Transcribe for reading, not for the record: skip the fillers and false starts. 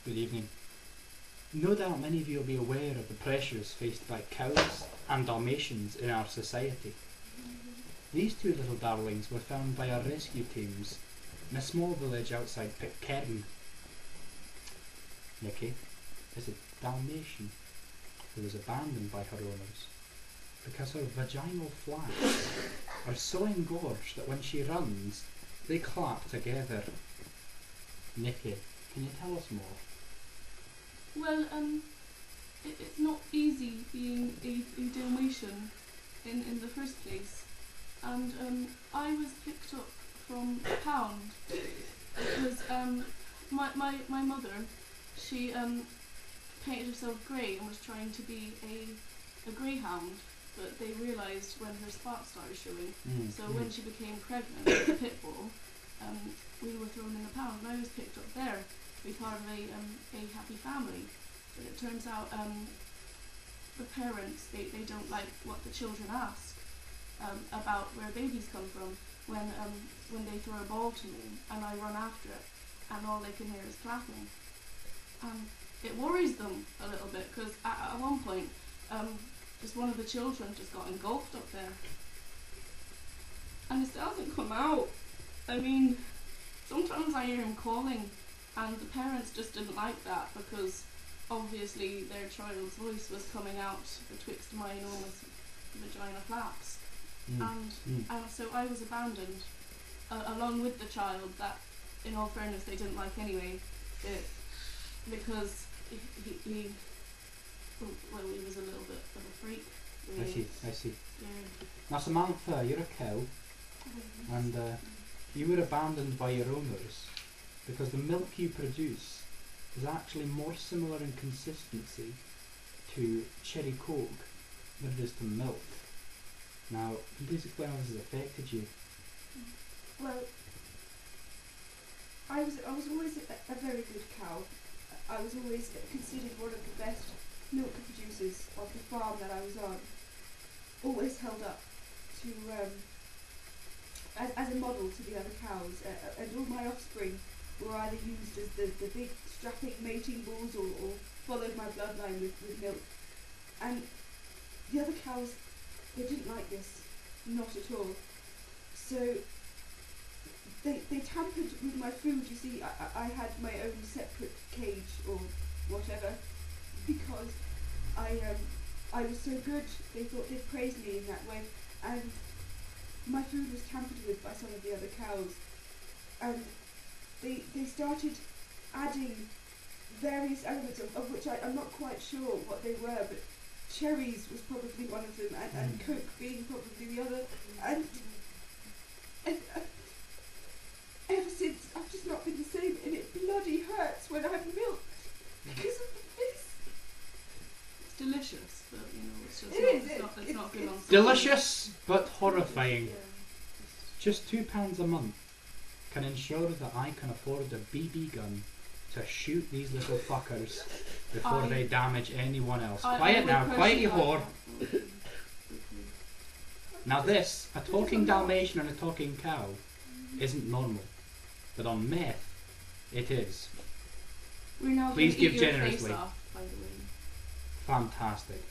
Good evening. No doubt many of you will be aware of the pressures faced by cows and Dalmatians in our society. These two little darlings were found by our rescue teams in a small village outside Pitcairn. Nicky is a Dalmatian who was abandoned by her owners because her vaginal flaps are so engorged that when she runs, they clap together. Nicky, can you tell us more? Well, it's not easy being a Dalmatian in the first place. And I was picked up from a pound because my mother, she painted herself grey and was trying to be a greyhound, but they realised when her spots started showing. So when she became pregnant with a pit bull, we were thrown in a pound, and I was picked up there to be part of a happy family. But it turns out the parents, they don't like what the children ask about where babies come from when they throw a ball to me and I run after it and all they can hear is clapping. And it worries them a little bit because at one point just one of the children just got engulfed up there and it still hasn't come out. I mean, sometimes I hear him calling and the parents just didn't like that because obviously their child's voice was coming out betwixt my enormous vagina flaps. And so I was abandoned along with the child that, in all fairness, they didn't like anyway, because he was a little bit of a freak. Really. I see. Yeah. Now Samantha, you're a cow, and you were abandoned by your owners because the milk you produce is actually more similar in consistency to cherry coke than it is to milk. Now, can you please explain how this has affected you? Well, I was always a very good cow. I was always considered one of the best milk producers of the farm that I was on. Always held up to as a model to the other cows, and all my offspring were either used as the big strapping mating bulls or followed my bloodline with milk. And the other cows, they didn't like this, not at all. So they tampered with my food. You see, I had my own separate cage or whatever because I was so good. They thought they'd praise me in that way, and my food was tampered with by some of the other cows, and they started adding various elements of which I'm not quite sure what they were, but cherries was probably one of them, and Coke being probably the other, and ever since I've just not been the same, and it bloody hurts when I'm milked because of this. It's delicious, but you know, it's just it's not good on Delicious but horrifying. Yeah. Just £2 a month can ensure that I can afford a BB gun to shoot these little fuckers before they damage anyone else. Quiet now, quiet you whore. Now this, a talking Dalmatian and a talking cow, isn't normal. But on meth, it is. We're now Please gonna give eat your generously. face off, by the way. Fantastic.